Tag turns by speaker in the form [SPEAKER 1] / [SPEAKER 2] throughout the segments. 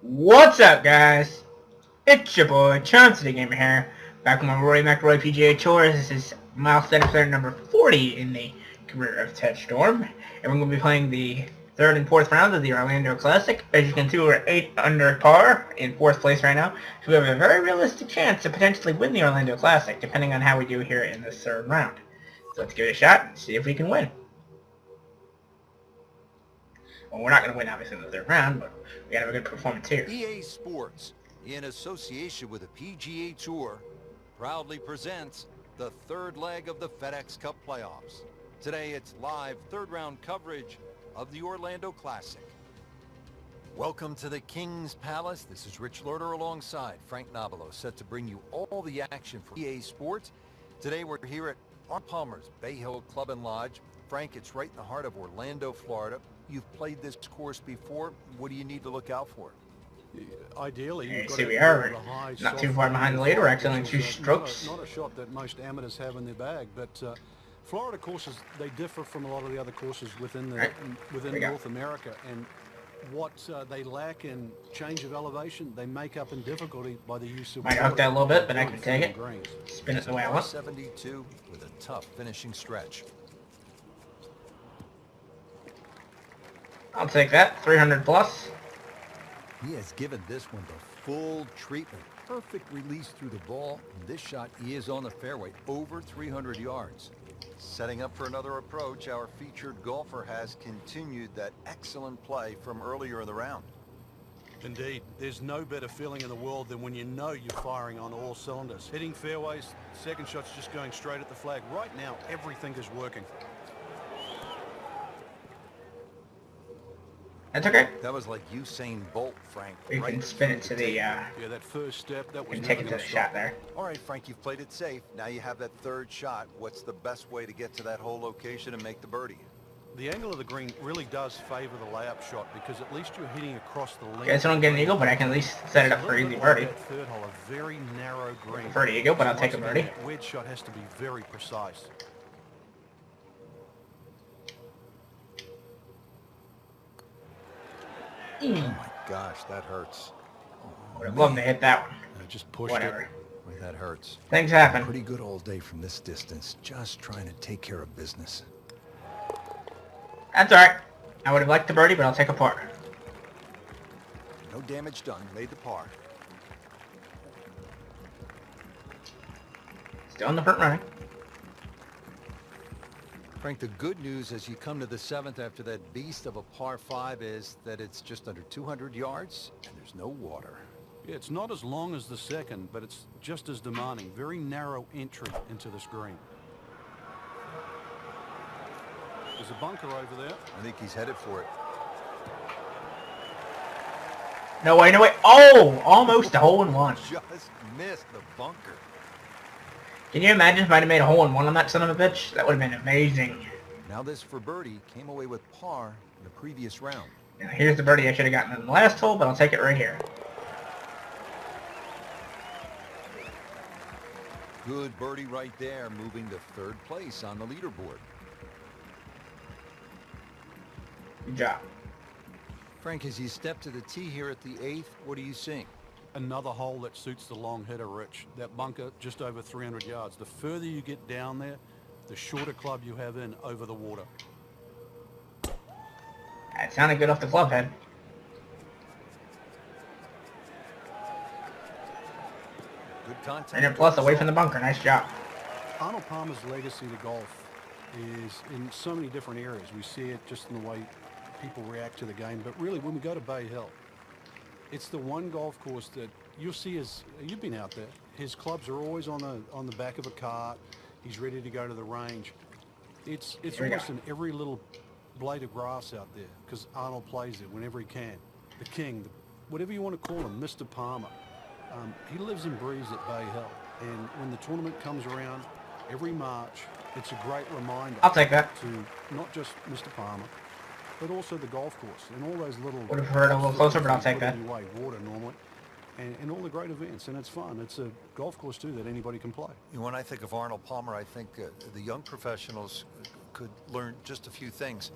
[SPEAKER 1] What's up, guys? It's your boy, Chauncey the Gamer here, back with my Rory McIlRoy PGA Tour. This is milestone episode number 40 in the career of Ted Storm, and we're going to be playing the third and fourth rounds of the Orlando Classic. As you can see, we're 8 under par in 4th place right now, so we have a very realistic chance to potentially win the Orlando Classic, depending on how we do here in this third round. So let's give it a shot and see if we can win. Well, we're not going to win, obviously, in the third round, but we got to have a good performance here.
[SPEAKER 2] EA Sports, in association with the PGA Tour, proudly presents the third leg of the FedEx Cup playoffs. Today, it's live third-round coverage of the Orlando Classic. Welcome to the King's Palace. This is Rich Loader alongside Frank Nobilo, set to bring you all the action for EA Sports. Today, we're here at Arnold Palmer's Bay Hill Club and Lodge. Frank, it's right in the heart of Orlando, Florida. You've played this course before. What do you need to look out for?
[SPEAKER 3] Ideally,
[SPEAKER 1] you see we are not too far behind the leader. We're actually only 2 strokes.
[SPEAKER 3] Not a shot that most amateurs have in their bag, but Florida courses, they differ from a lot of the other courses within North America, and what they lack in change of elevation, they make up in difficulty by the use of.
[SPEAKER 1] Might hook that a little bit, but I can take it. Spin it the way I want.
[SPEAKER 2] 72 with a tough finishing stretch.
[SPEAKER 1] I'll take that. 300 plus.
[SPEAKER 2] He has given this one the full treatment. Perfect release through the ball. And this shot, he is on the fairway, over 300 yards. Setting up for another approach, our featured golfer has continued that excellent play from earlier in the round.
[SPEAKER 3] Indeed, there's no better feeling in the world than when you know you're firing on all cylinders. Hitting fairways, second shot's just going straight at the flag. Right now, everything is working.
[SPEAKER 1] That's okay.
[SPEAKER 2] That was like Usain Bolt, Frank.
[SPEAKER 1] We can spin it to the,
[SPEAKER 3] yeah, that first step, that was
[SPEAKER 1] and take it to the shot there.
[SPEAKER 2] All right, Frank, you've played it safe. Now you have that third shot. What's the best way to get to that whole location and make the birdie?
[SPEAKER 3] The angle of the green really does favor the layup shot because at least you're hitting across the length.
[SPEAKER 1] Okay, so I don't get an eagle, but I can at least set it up for easy birdie.
[SPEAKER 3] That third hole, a very narrow green.
[SPEAKER 1] For an eagle, but I'll take a birdie.
[SPEAKER 3] That wedge shot has to be very precise.
[SPEAKER 2] Oh my gosh, that hurts.
[SPEAKER 1] Would have loved to hit that one.
[SPEAKER 3] I just pushed
[SPEAKER 1] Whatever.
[SPEAKER 3] it.
[SPEAKER 2] Boy, that hurts.
[SPEAKER 1] Things happen.
[SPEAKER 2] Pretty good all day from this distance, just trying to take care of business.
[SPEAKER 1] That's alright. I would have liked the birdie, but I'll take a par.
[SPEAKER 2] No damage done, made the par.
[SPEAKER 1] Still in the front running.
[SPEAKER 2] Frank, the good news as you come to the 7th after that beast of a par 5 is that it's just under 200 yards and there's no water.
[SPEAKER 3] Yeah, it's not as long as the second, but it's just as demanding. Very narrow entry into this green. There's a bunker over there.
[SPEAKER 2] I think he's headed for it.
[SPEAKER 1] No way, no way. Oh! Almost a hole-in-one.
[SPEAKER 2] Just missed the bunker.
[SPEAKER 1] Can you imagine if I'd have made a hole-in-one on that son of a bitch? That would have been amazing.
[SPEAKER 2] Now this for birdie came away with par in the previous round.
[SPEAKER 1] Now, here's the birdie I should have gotten in the last hole, but I'll take it right here.
[SPEAKER 2] Good birdie right there, moving to 3rd place on the leaderboard.
[SPEAKER 1] Good job.
[SPEAKER 2] Frank, as you step to the tee here at the 8th, what are you seeing?
[SPEAKER 3] Another hole that suits the long hitter, Rich. That bunker just over 300 yards. The further you get down there, the shorter club you have in over the water.
[SPEAKER 1] That sounded good off the club head.
[SPEAKER 2] Good contact.
[SPEAKER 1] And plus away from the bunker. Nice job.
[SPEAKER 3] Arnold Palmer's legacy to golf is in so many different areas. We see it just in the way people react to the game. But really, when we go to Bay Hill, it's the one golf course that you'll see as you've been out there. His clubs are always on the back of a cart. He's ready to go to the range. It's almost in every little blade of grass out there because Arnold plays it whenever he can. The king, whatever you want to call him, Mr. Palmer. He lives and breathes at Bay Hill. And when the tournament comes around every March, it's a great reminder.
[SPEAKER 1] I'll take that.
[SPEAKER 3] To not just Mr. Palmer, but also the golf course and all those little.
[SPEAKER 1] Would have preferred a little closer, but I'll take that.
[SPEAKER 3] Water normally, and all the great events, and it's fun. It's a golf course too that anybody can play.
[SPEAKER 2] When I think of Arnold Palmer, I think the young professionals could learn just a few things.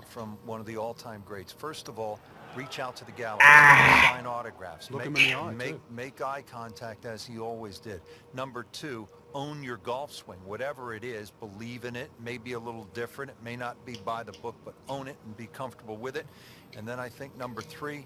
[SPEAKER 2] from one of the all-time greats. First of all, reach out to the gallery, sign autographs,
[SPEAKER 3] Look him in the eye,
[SPEAKER 2] make eye contact as he always did. Number two, own your golf swing. Whatever it is, believe in it. May be a little different. It may not be by the book, but own it and be comfortable with it. And then I think number three,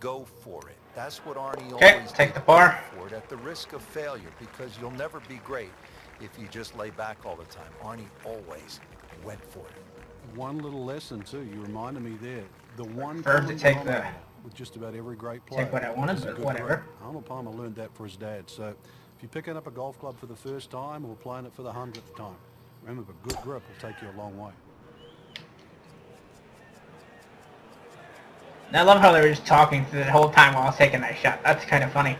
[SPEAKER 2] go for it. That's what Arnie always
[SPEAKER 1] take
[SPEAKER 2] did.
[SPEAKER 1] the par.
[SPEAKER 2] Go for it at the risk of failure, because you'll never be great if you just lay back all the time. Arnie always went for it.
[SPEAKER 3] One little lesson too, you reminded me there. The one
[SPEAKER 1] Prefer to take
[SPEAKER 3] denominator with just about every great player.
[SPEAKER 1] Take what I wanted,
[SPEAKER 3] is a
[SPEAKER 1] but
[SPEAKER 3] good
[SPEAKER 1] whatever.
[SPEAKER 3] grip. Arnold Palmer learned that for his dad. So if you're picking up a golf club for the first time or playing it for the 100th time, remember, good grip will take you a long way.
[SPEAKER 1] And I love how they were just talking through the whole time while I was taking that shot. That's kind of funny.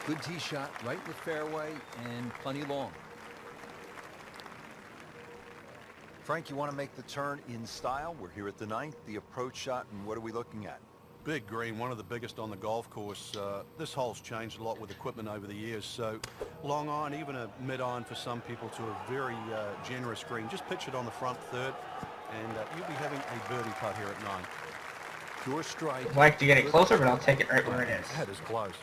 [SPEAKER 2] Good tee shot, right in the fairway, and plenty long. Frank, you want to make the turn in style? We're here at the 9th, the approach shot, and what are we looking at?
[SPEAKER 3] Big green, one of the biggest on the golf course. This hole's changed a lot with equipment over the years, so long iron, even a mid iron for some people, to a very generous green. Just pitch it on the front third, and you'll be having a birdie putt here at 9.
[SPEAKER 2] Pure strike.
[SPEAKER 1] I'd like to get it closer, but I'll take it right where it is.
[SPEAKER 3] That is close.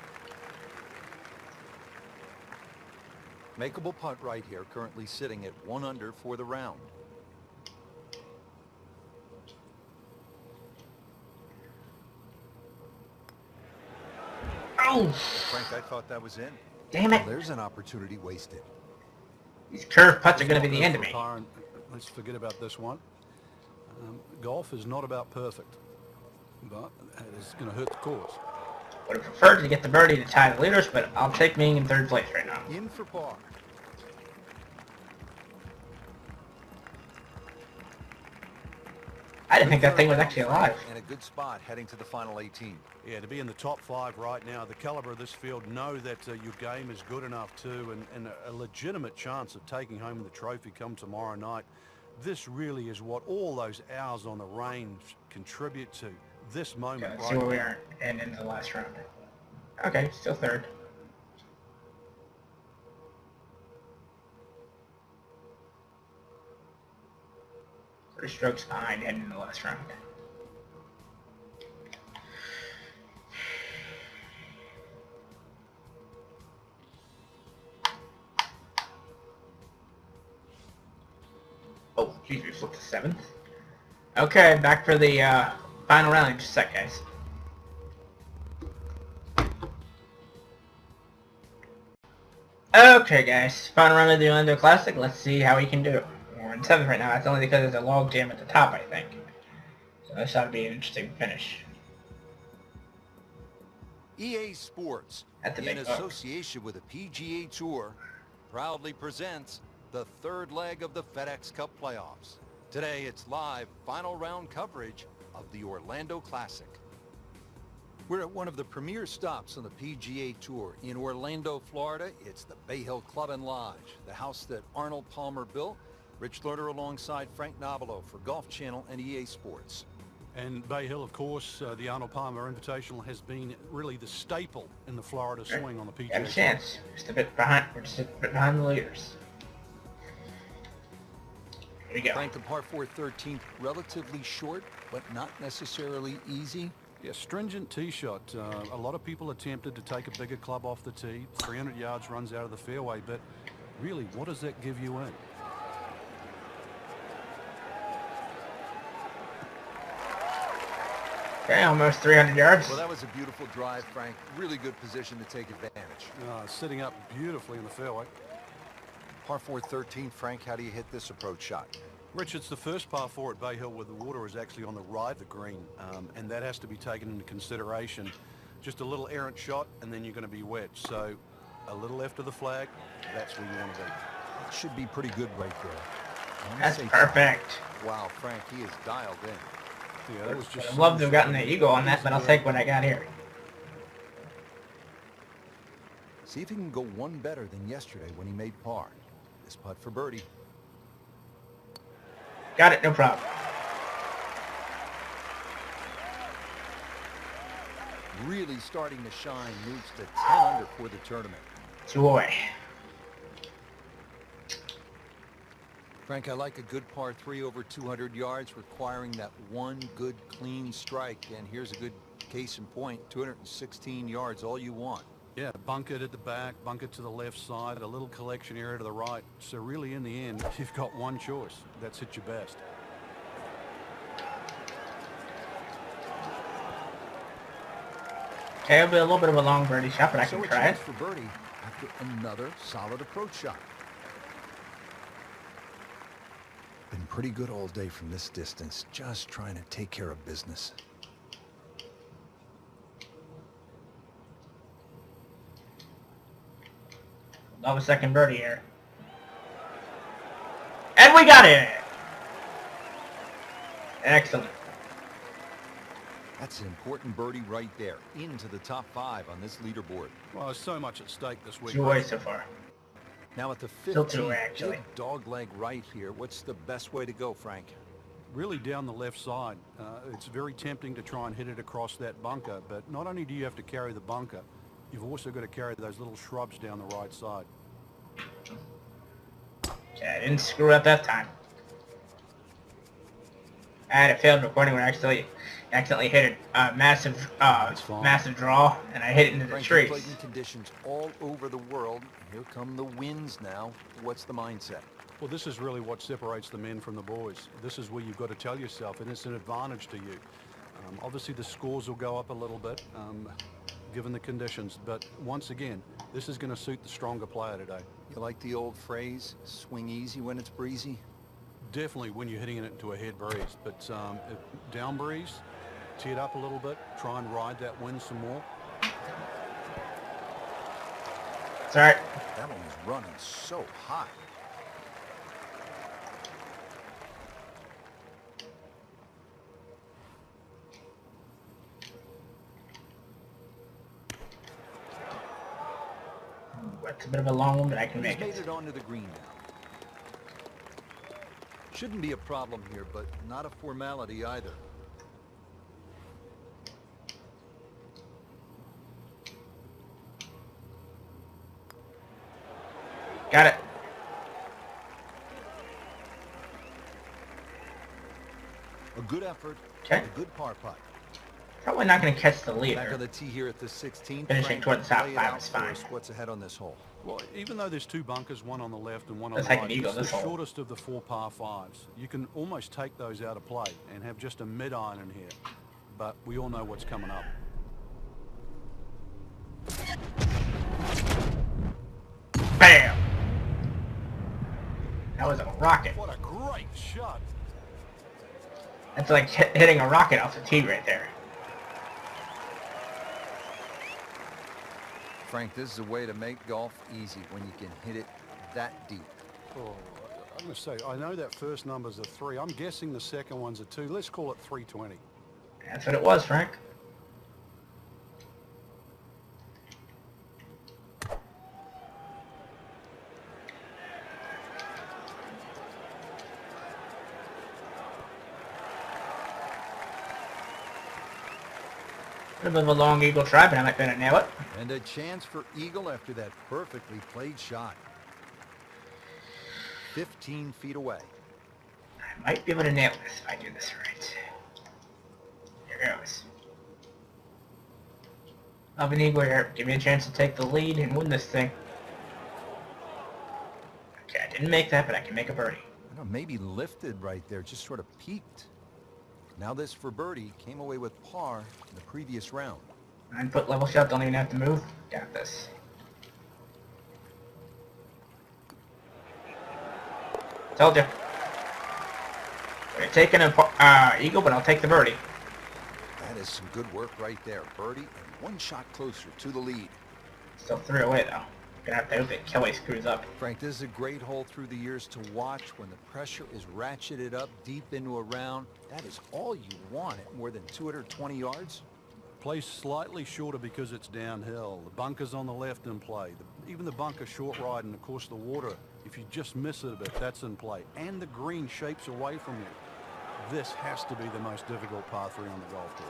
[SPEAKER 2] Makeable putt right here, currently sitting at 1 under for the round.
[SPEAKER 1] Oh!
[SPEAKER 2] Frank, I thought that was in.
[SPEAKER 1] Damn it!
[SPEAKER 2] Well, there's an opportunity wasted.
[SPEAKER 1] These curved putts are going to be the end of me.
[SPEAKER 3] Let's forget about this one. Golf is not about perfect, but it is going to hurt the course.
[SPEAKER 1] Would have preferred to get the birdie to tie the leaders, but I'll take being in third place right now.
[SPEAKER 2] In for par.
[SPEAKER 1] I didn't think that thing was actually alive.
[SPEAKER 2] And a good spot heading to the final 18.
[SPEAKER 3] Yeah, to be in the top 5 right now, the caliber of this field, know that your game is good enough too, and a legitimate chance of taking home the trophy come tomorrow night. This really is what all those hours on the range contribute to. This moment.
[SPEAKER 1] Okay, let's see where we are and into the last round. Okay, still third. Three strokes behind heading into the last round. Oh, geez, we flipped to 7th. Okay, back for the final round in just a sec, guys. Okay, guys, final round of the Orlando Classic. Let's see how we can do. We're in 7th right now. That's only because there's a log jam at the top, I think. So this ought to be an interesting finish.
[SPEAKER 2] EA Sports,
[SPEAKER 1] At the
[SPEAKER 2] in
[SPEAKER 1] big book.
[SPEAKER 2] association with the PGA Tour, proudly presents the 3rd leg of the FedEx Cup playoffs. Today, it's live final round coverage of the Orlando Classic. We're at one of the premier stops on the PGA Tour in Orlando, Florida. It's the Bay Hill Club and Lodge, the house that Arnold Palmer built. Rich Lerner alongside Frank Nobilo for Golf Channel and EA Sports.
[SPEAKER 3] And Bay Hill, of course, the Arnold Palmer Invitational has been really the staple in the Florida swing on the PGA.
[SPEAKER 1] Got a chance. Just a bit behind. We're just a bit behind the leaders. Here we go.
[SPEAKER 2] Frank, the par 4 13th, relatively short, but not necessarily easy.
[SPEAKER 3] Yeah, stringent tee shot. A lot of people are tempted to take a bigger club off the tee. 300 yards runs out of the fairway, but really, what does that give you in?
[SPEAKER 1] Okay, almost 300 yards.
[SPEAKER 2] Well, that was a beautiful drive, Frank. Really good position to take advantage.
[SPEAKER 3] Sitting up beautifully in the fairway.
[SPEAKER 2] Par 4 13, Frank, how do you hit this approach shot?
[SPEAKER 3] Rich, it's the first par 4 at Bay Hill where the water is actually on the right of the green, and that has to be taken into consideration. Just a little errant shot, and then you're going to be wet. So a little left of the flag, that's where you want to be.
[SPEAKER 2] That should be pretty good right there.
[SPEAKER 1] That's perfect.
[SPEAKER 2] Wow, Frank, he is dialed in.
[SPEAKER 3] Yeah, that was just.
[SPEAKER 1] I'd love to have gotten the eagle on that, but I'll take what I got here.
[SPEAKER 2] See if he can go one better than yesterday when he made par. This putt for birdie.
[SPEAKER 1] Got it, no problem.
[SPEAKER 2] Really starting to shine, moves to 10 under for the tournament.
[SPEAKER 1] Two away.
[SPEAKER 2] Frank, I like a good par 3 over 200 yards, requiring that one good clean strike. And here's a good case in point, 216 yards, all you want.
[SPEAKER 3] Yeah, bunker at the back, bunker to the left side, a little collection area to the right. So really, in the end, you've got one choice. That's hit your best.
[SPEAKER 1] Okay, it'll be a little bit of a long birdie shot, but I can
[SPEAKER 2] So a
[SPEAKER 1] try it.
[SPEAKER 2] chance for birdie after another solid approach shot. Been pretty good all day from this distance, just trying to take care of business.
[SPEAKER 1] Love a second birdie here. And we got it! Excellent.
[SPEAKER 2] That's an important birdie right there, into the top 5 on this leaderboard.
[SPEAKER 3] Well, there's so much at stake this week.
[SPEAKER 1] Joy so far.
[SPEAKER 2] Now at the
[SPEAKER 1] Still
[SPEAKER 2] 15th,
[SPEAKER 1] two, actually.
[SPEAKER 2] big dog leg right here. What's the best way to go, Frank?
[SPEAKER 3] Really down the left side. It's very tempting to try and hit it across that bunker, but not only do you have to carry the bunker, you've also got to carry those little shrubs down the right side.
[SPEAKER 1] Okay, I didn't screw up that time. And it failed recording when I accidentally hit a massive draw, and I hit it into the
[SPEAKER 2] Frank,
[SPEAKER 1] trees.
[SPEAKER 2] you've played in conditions all over the world. Here come the winds now. What's the mindset?
[SPEAKER 3] Well, this is really what separates the men from the boys. This is where you've got to tell yourself, and it's an advantage to you. Obviously, the scores will go up a little bit, given the conditions. But once again, this is going to suit the stronger player today.
[SPEAKER 2] You like the old phrase, swing easy when it's breezy?
[SPEAKER 3] Definitely when you're hitting it into a head breeze. But down breeze, tee it up a little bit, try and ride that wind some more.
[SPEAKER 1] It's alright.
[SPEAKER 2] That one was running so hot.
[SPEAKER 1] It's a bit of a long one, but I can
[SPEAKER 2] He's
[SPEAKER 1] make
[SPEAKER 2] made
[SPEAKER 1] it.
[SPEAKER 2] it onto the green now. Shouldn't be a problem here, but not a formality either.
[SPEAKER 1] Got it.
[SPEAKER 2] A good effort,
[SPEAKER 1] Okay.
[SPEAKER 2] a good par putt.
[SPEAKER 1] Probably not going to catch the
[SPEAKER 2] Back on
[SPEAKER 1] leader.
[SPEAKER 2] the tee here at the 16th.
[SPEAKER 1] Finishing
[SPEAKER 2] Frank,
[SPEAKER 1] toward the top
[SPEAKER 2] lay it
[SPEAKER 1] 5
[SPEAKER 2] out
[SPEAKER 1] is
[SPEAKER 2] for
[SPEAKER 1] fine.
[SPEAKER 2] us. What's ahead on this hole?
[SPEAKER 3] Well, even though there's two bunkers, one on the left and one on
[SPEAKER 1] Let's
[SPEAKER 3] the
[SPEAKER 1] take
[SPEAKER 3] right,
[SPEAKER 1] an eagle
[SPEAKER 3] it's the
[SPEAKER 1] this hole.
[SPEAKER 3] shortest of the 4 par 5s. You can almost take those out of play and have just a mid-iron in here. But we all know what's coming up.
[SPEAKER 1] Bam! That was a rocket.
[SPEAKER 3] What a great shot.
[SPEAKER 1] That's like hitting a rocket off the tee right there.
[SPEAKER 2] Frank, this is a way to make golf easy when you can hit it that deep.
[SPEAKER 3] Oh, I'm going to say, I know that first number's a 3. I'm guessing the second one's a 2. Let's call it 320.
[SPEAKER 1] That's what it was, Frank. A bit of a long eagle try, but I might be able to nail it.
[SPEAKER 2] And a chance for eagle after that perfectly played shot. 15 feet away.
[SPEAKER 1] I might be able to nail this if I do this right. Here goes. Love an eagle here. Give me a chance to take the lead and win this thing. Okay, I didn't make that, but I can make a birdie.
[SPEAKER 2] I don't know, maybe lifted right there, just sort of peaked. Now this for birdie, came away with par in the previous round.
[SPEAKER 1] 9-foot level shot, don't even have to move. Got this. Told you. We're taking a eagle, but I'll take the birdie.
[SPEAKER 2] That is some good work right there. Birdie and one shot closer to the lead.
[SPEAKER 1] Still 3 away though. Gonna have to hope that Kelly screws up.
[SPEAKER 2] Frank, this is a great hole through the years to watch when the pressure is ratcheted up deep into a round. That is all you want at more than 220 yards.
[SPEAKER 3] Plays slightly shorter because it's downhill. The bunker's on the left in play. Even the bunker short ride, and of course the water, if you just miss it a bit, that's in play. And the green shapes away from you. This has to be the most difficult par 3 on the golf course.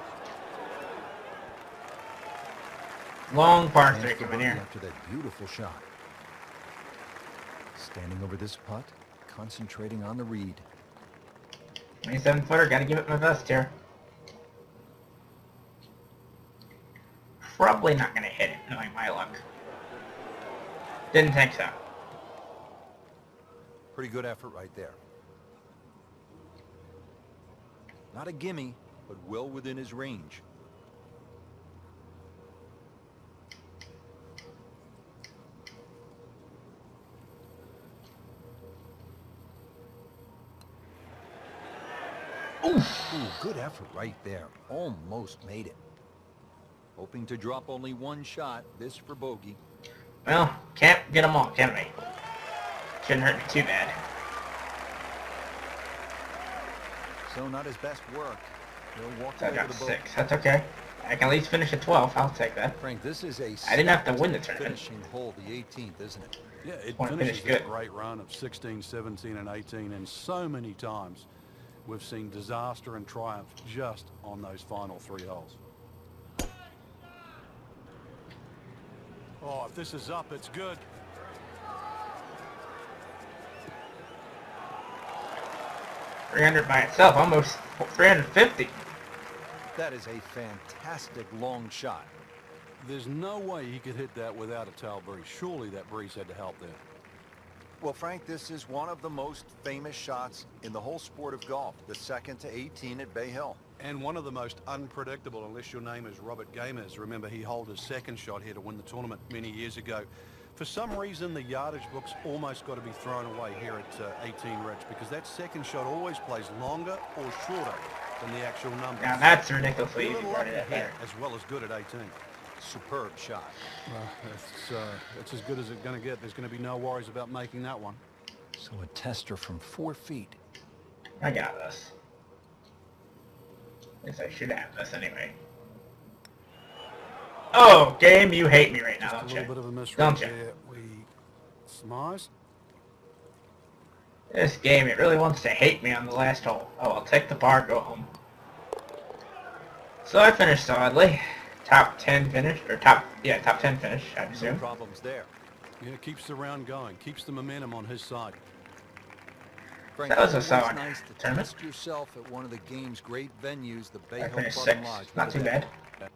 [SPEAKER 1] Long par 3
[SPEAKER 2] Chance for
[SPEAKER 1] coming
[SPEAKER 2] birdie
[SPEAKER 1] here.
[SPEAKER 2] after that beautiful shot. Standing over this putt, concentrating on the read.
[SPEAKER 1] 27-footer, gotta give it my best here. Probably not gonna hit it, knowing my luck. Didn't think so.
[SPEAKER 2] Pretty good effort right there. Not a gimme, but well within his range.
[SPEAKER 1] Oof.
[SPEAKER 2] Ooh, good effort right there. Almost made it. Hoping to drop only one shot. This for bogey.
[SPEAKER 1] Well, can't get them all, can we? Shouldn't hurt me too bad.
[SPEAKER 2] So not his best work. He'll walk
[SPEAKER 1] So I
[SPEAKER 2] away
[SPEAKER 1] got
[SPEAKER 2] with a bogey.
[SPEAKER 1] 6. That's okay. I can at least finish at 12. I'll take that.
[SPEAKER 2] Frank, this is a
[SPEAKER 1] I didn't have to win the tournament.
[SPEAKER 2] finishing hole, the 18th, isn't it?
[SPEAKER 3] Yeah, it
[SPEAKER 1] Want to
[SPEAKER 3] finishes
[SPEAKER 1] finish
[SPEAKER 3] a
[SPEAKER 1] good.
[SPEAKER 3] great run of 16, 17, and 18, and so many times we've seen disaster and triumph just on those final 3 holes. Oh, if this is up, it's good.
[SPEAKER 1] $300 by itself, almost $350.
[SPEAKER 2] That is a fantastic long shot.
[SPEAKER 3] There's no way he could hit that without a tail breeze. Surely that breeze had to help there.
[SPEAKER 2] Well, Frank, this is one of the most famous shots in the whole sport of golf, the 2nd to 18 at Bay Hill.
[SPEAKER 3] And one of the most unpredictable, unless your name is Robert Gamers. Remember, he holed his 2nd shot here to win the tournament many years ago. For some reason, the yardage books almost got to be thrown away here at 18 Rich, because that 2nd shot always plays longer or shorter than the actual number.
[SPEAKER 1] Now that's ridiculously easy part of that
[SPEAKER 3] Yeah,
[SPEAKER 1] there.
[SPEAKER 3] as well as good at 18.
[SPEAKER 2] Superb shot.
[SPEAKER 3] That's as good as it's going to get. There's going to be no worries about making that one.
[SPEAKER 2] So a tester from 4 feet.
[SPEAKER 1] I got this. At least I should have this anyway. Oh, game, you hate me right now,
[SPEAKER 3] Just
[SPEAKER 1] don't
[SPEAKER 3] a little
[SPEAKER 1] you?
[SPEAKER 3] bit of a misread
[SPEAKER 1] Don't you?
[SPEAKER 3] there. We smize.
[SPEAKER 1] This game, it really wants to hate me on the last hole. Oh, I'll take the par, go home. So I finished solidly. Top 10 finish, or top 10 finish, I'd
[SPEAKER 2] No
[SPEAKER 1] assume.
[SPEAKER 2] problems there.
[SPEAKER 3] Yeah, keeps the round going. Keeps the momentum on his side.
[SPEAKER 2] Frank,
[SPEAKER 1] That was a
[SPEAKER 2] it's
[SPEAKER 1] solid
[SPEAKER 2] nice to
[SPEAKER 1] tournament.
[SPEAKER 2] test yourself at one of the game's great venues, the Bay
[SPEAKER 1] I
[SPEAKER 2] Hill
[SPEAKER 1] finished
[SPEAKER 2] Club
[SPEAKER 1] 6th.
[SPEAKER 2] and Lodge.
[SPEAKER 1] Not
[SPEAKER 2] What
[SPEAKER 1] too
[SPEAKER 2] about
[SPEAKER 1] bad.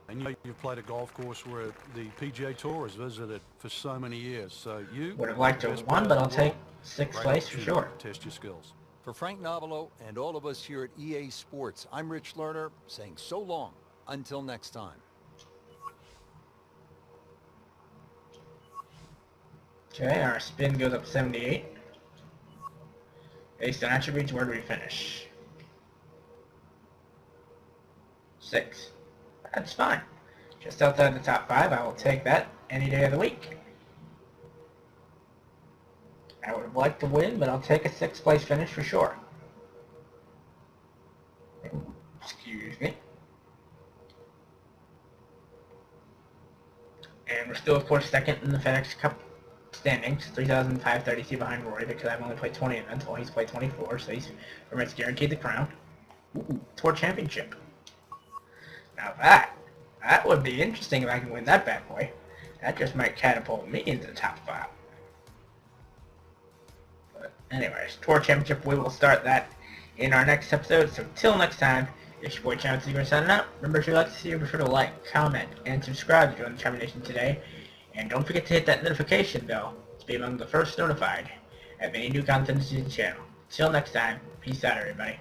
[SPEAKER 3] And you know, you've played a golf course where the PGA Tour has visited for so many years. So you
[SPEAKER 1] Would have liked to
[SPEAKER 3] best
[SPEAKER 1] have won,
[SPEAKER 3] player
[SPEAKER 1] but
[SPEAKER 3] in
[SPEAKER 1] I'll
[SPEAKER 3] the
[SPEAKER 1] take
[SPEAKER 3] world.
[SPEAKER 1] 6th
[SPEAKER 3] Great
[SPEAKER 1] place for
[SPEAKER 3] opportunity
[SPEAKER 1] sure.
[SPEAKER 3] to test your skills.
[SPEAKER 2] For Frank Novelo and all of us here at EA Sports, I'm Rich Lerner saying so long until next time.
[SPEAKER 1] Okay, our spin goes up 78. Based on attributes, where do we finish? 6. That's fine. Just outside the top 5, I will take that any day of the week. I would have liked to win, but I'll take a 6th place finish for sure. Excuse me. And we're still, of course, 2nd in the FedEx Cup standings, 3,532 behind Rory, because I've only played 20 events while he's played 24, so he's pretty much guaranteed the crown. Ooh, Tour Championship. Now that would be interesting if I can win that bad boy. That just might catapult me into the top 5. But anyways, Tour Championship, we will start that in our next episode, so till next time, it's your boy Chance Seeger signing out. Remember, if you'd like to see, be sure to like, comment, and subscribe to join the Charmy Nation today. And don't forget to hit that notification bell to be among the first notified of any new content to the channel. Till next time, peace out everybody.